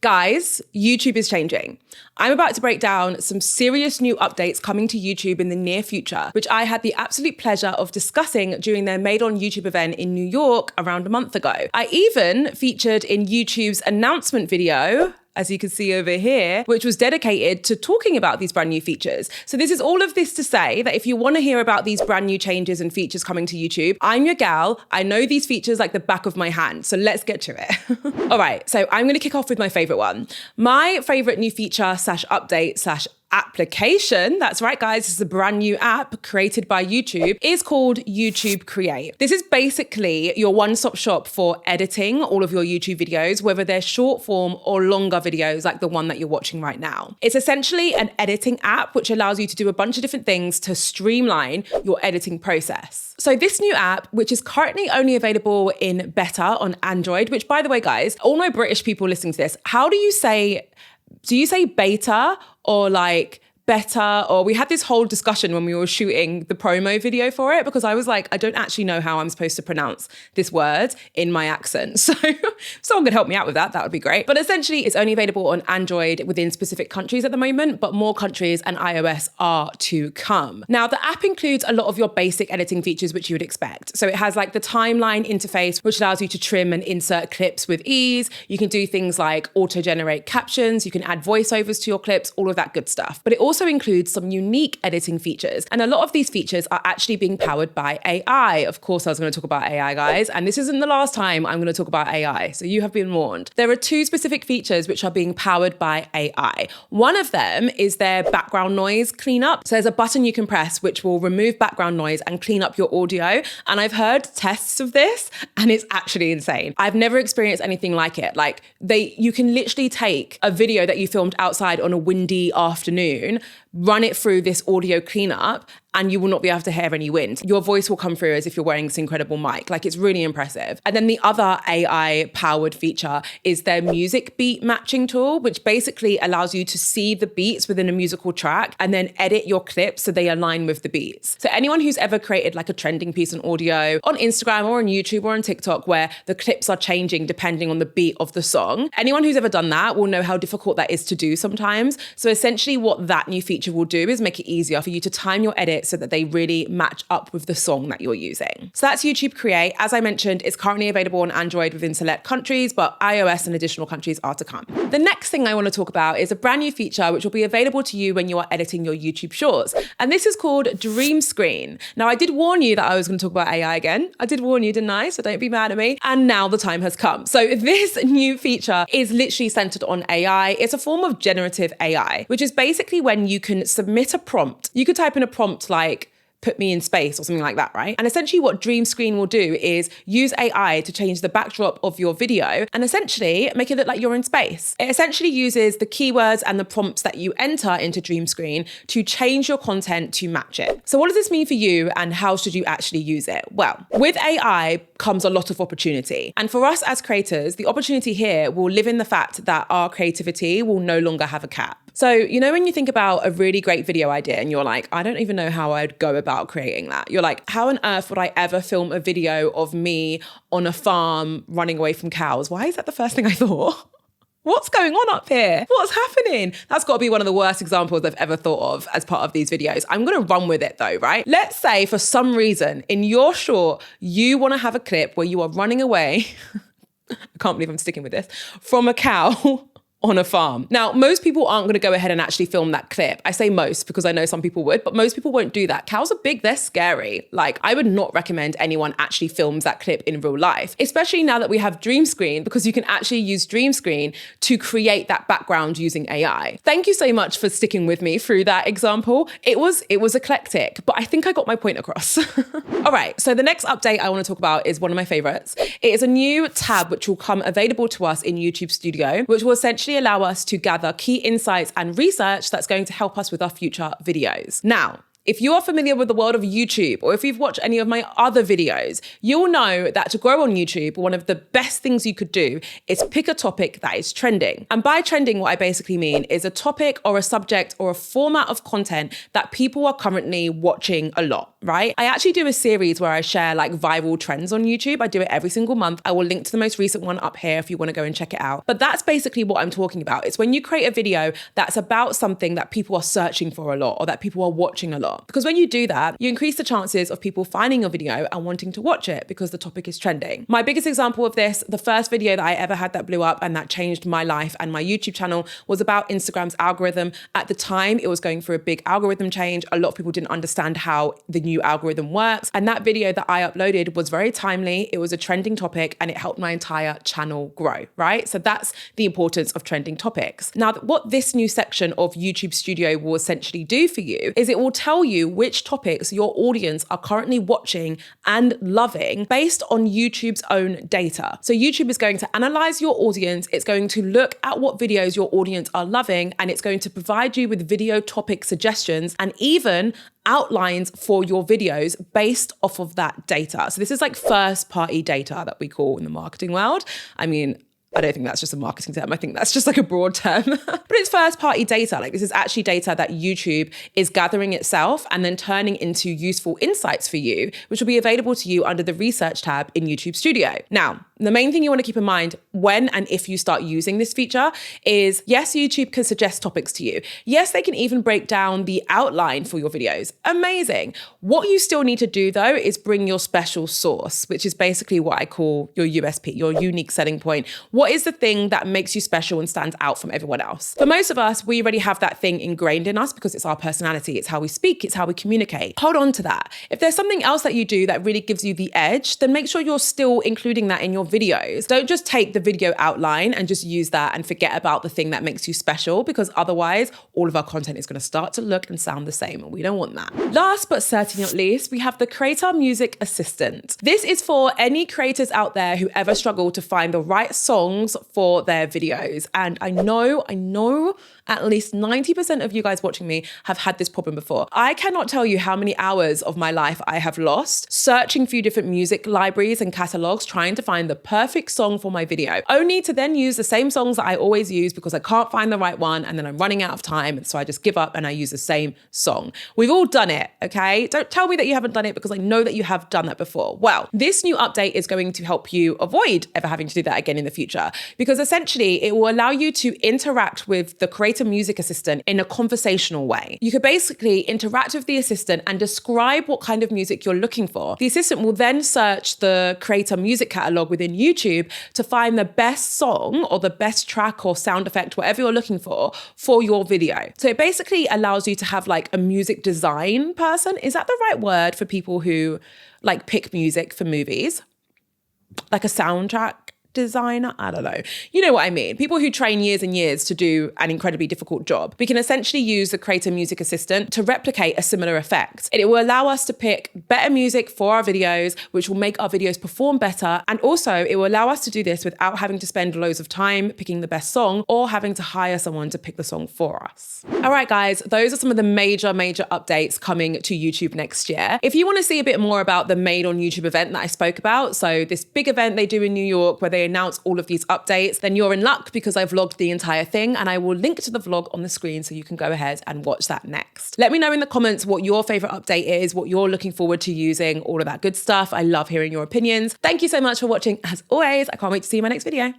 Guys, YouTube is changing. I'm about to break down some serious new updates coming to YouTube in the near future, which I had the absolute pleasure of discussing during their Made on YouTube event in New York around a month ago. I even featured in YouTube's announcement video, as you can see over here, which was dedicated to talking about these brand new features. So this is all of this to say that if you want to hear about these brand new changes and features coming to YouTube, I'm your gal. I know these features like the back of my hand. So let's get to it. All right, so I'm going to kick off with my favorite one. My favorite new feature / update / application, that's right guys, this is a brand new app created by YouTube, is called YouTube Create. This is basically your one-stop shop for editing all of your YouTube videos, whether they're short form or longer videos like the one that you're watching right now. It's essentially an editing app which allows you to do a bunch of different things to streamline your editing process. So this new app, which is currently only available in beta on Android, which by the way guys, all my British people listening to this, how do you say beta or like better? Or we had this whole discussion when we were shooting the promo video for it, because I was like, I don't actually know how I'm supposed to pronounce this word in my accent. So someone could help me out with that. That would be great. But essentially it's only available on Android within specific countries at the moment, but more countries and iOS are to come. Now the app includes a lot of your basic editing features, which you would expect. So it has like the timeline interface, which allows you to trim and insert clips with ease. You can do things like auto-generate captions. You can add voiceovers to your clips, all of that good stuff. But it also includes some unique editing features. And a lot of these features are actually being powered by AI. Of course, I was going to talk about AI, guys. And this isn't the last time I'm going to talk about AI. So you have been warned. There are two specific features which are being powered by AI. One of them is their background noise cleanup. So there's a button you can press which will remove background noise and clean up your audio. And I've heard tests of this and it's actually insane. I've never experienced anything like it. Like you can literally take a video that you filmed outside on a windy afternoon, run it through this audio cleanup, and you will not be able to hear any wind. Your voice will come through as if you're wearing this incredible mic. Like, it's really impressive. And then the other AI powered feature is their music beat matching tool, which basically allows you to see the beats within a musical track and then edit your clips so they align with the beats. So anyone who's ever created like a trending piece on audio on Instagram or on YouTube or on TikTok where the clips are changing depending on the beat of the song, anyone who's ever done that will know how difficult that is to do sometimes. So essentially what that new feature will do is make it easier for you to time your edits so that they really match up with the song that you're using. So that's YouTube Create. As I mentioned, it's currently available on Android within select countries, but iOS and additional countries are to come. The next thing I want to talk about is a brand new feature which will be available to you when you are editing your YouTube shorts. And this is called Dream Screen. Now, I did warn you that I was going to talk about AI again. I did warn you, didn't I? So don't be mad at me. And now the time has come. So this new feature is literally centered on AI. It's a form of generative AI, which is basically when you can submit a prompt. You could type in a prompt like, put me in space or something like that, right? And essentially what Dream Screen will do is use AI to change the backdrop of your video and essentially make it look like you're in space. It essentially uses the keywords and the prompts that you enter into Dream Screen to change your content to match it. So what does this mean for you and how should you actually use it? Well, with AI comes a lot of opportunity. And for us as creators, the opportunity here will live in the fact that our creativity will no longer have a cap. So, you know, when you think about a really great video idea and you're like, I don't even know how I'd go about creating that. You're like, how on earth would I ever film a video of me on a farm running away from cows? Why is that the first thing I thought? What's going on up here? What's happening? That's got to be one of the worst examples I've ever thought of as part of these videos. I'm going to run with it though, right? Let's say for some reason in your short, you want to have a clip where you are running away. I can't believe I'm sticking with this, from a cow on a farm. Now, most people aren't going to go ahead and actually film that clip. I say most because I know some people would, but most people won't do that. Cows are big, they're scary. Like, I would not recommend anyone actually films that clip in real life, especially now that we have Dream Screen, because you can actually use Dream Screen to create that background using AI. Thank you so much for sticking with me through that example. It was eclectic, but I think I got my point across. All right, so the next update I want to talk about is one of my favorites. It is a new tab which will come available to us in YouTube Studio, which will essentially allow us to gather key insights and research that's going to help us with our future videos. Now, If you are familiar with the world of YouTube, or if you've watched any of my other videos, you'll know that to grow on YouTube, one of the best things you could do is pick a topic that is trending. And by trending, what I basically mean is a topic or a subject or a format of content that people are currently watching a lot, right? I actually do a series where I share like viral trends on YouTube. I do it every single month. I will link to the most recent one up here if you want to go and check it out. But that's basically what I'm talking about. It's when you create a video that's about something that people are searching for a lot or that people are watching a lot. Because when you do that, you increase the chances of people finding your video and wanting to watch it because the topic is trending. My biggest example of this, the first video that I ever had that blew up and that changed my life and my YouTube channel, was about Instagram's algorithm. At the time, it was going through a big algorithm change. A lot of people didn't understand how the new algorithm works. And that video that I uploaded was very timely. It was a trending topic and it helped my entire channel grow, right? So that's the importance of trending topics. Now, what this new section of YouTube Studio will essentially do for you is it will tell you which topics your audience are currently watching and loving based on YouTube's own data. So YouTube is going to analyze your audience. It's going to look at what videos your audience are loving, and it's going to provide you with video topic suggestions and even outlines for your videos based off of that data. So this is like first party data that we call in the marketing world. I mean, I don't think that's just a marketing term. I think that's just like a broad term, but it's first party data. Like this is actually data that YouTube is gathering itself and then turning into useful insights for you, which will be available to you under the research tab in YouTube Studio. Now, the main thing you want to keep in mind when and if you start using this feature is, yes, YouTube can suggest topics to you. Yes, they can even break down the outline for your videos. Amazing. What you still need to do though is bring your special sauce, which is basically what I call your USP, your unique selling point. What is the thing that makes you special and stands out from everyone else? For most of us, we already have that thing ingrained in us because it's our personality, it's how we speak, it's how we communicate. Hold on to that. If there's something else that you do that really gives you the edge, then make sure you're still including that in your videos. Don't just take the video outline and just use that and forget about the thing that makes you special, because otherwise all of our content is going to start to look and sound the same, and we don't want that. Last but certainly not least, we have the Creator Music Assistant. This is for any creators out there who ever struggle to find the right songs for their videos. And I know at least 90% of you guys watching me have had this problem before. I cannot tell you how many hours of my life I have lost searching through different music libraries and catalogs trying to find the perfect song for my video, only to then use the same songs that I always use because I can't find the right one, and then I'm running out of time, and so I just give up and I use the same song. We've all done it, okay? Don't tell me that you haven't done it, because I know that you have done that before. Well, this new update is going to help you avoid ever having to do that again in the future, because essentially it will allow you to interact with the Creator Music Assistant in a conversational way. You could basically interact with the assistant and describe what kind of music you're looking for. The assistant will then search the Creator Music catalog within YouTube to find the best song or the best track or sound effect, whatever you're looking for your video. So it basically allows you to have like a music design person. Is that the right word for people who like pick music for movies? Like a soundtrack designer? I don't know. You know what I mean? People who train years and years to do an incredibly difficult job. We can essentially use the Creator Music Assistant to replicate a similar effect. It will allow us to pick better music for our videos, which will make our videos perform better. And also it will allow us to do this without having to spend loads of time picking the best song or having to hire someone to pick the song for us. All right, guys, those are some of the major updates coming to YouTube next year. If you want to see a bit more about the Made on YouTube event that I spoke about, so this big event they do in New York where they announce all of these updates, then you're in luck because I've vlogged the entire thing, and I will link to the vlog on the screen so you can go ahead and watch that next. Let me know in the comments what your favorite update is, what you're looking forward to using, all of that good stuff. I love hearing your opinions. Thank you so much for watching. As always, I can't wait to see you in my next video.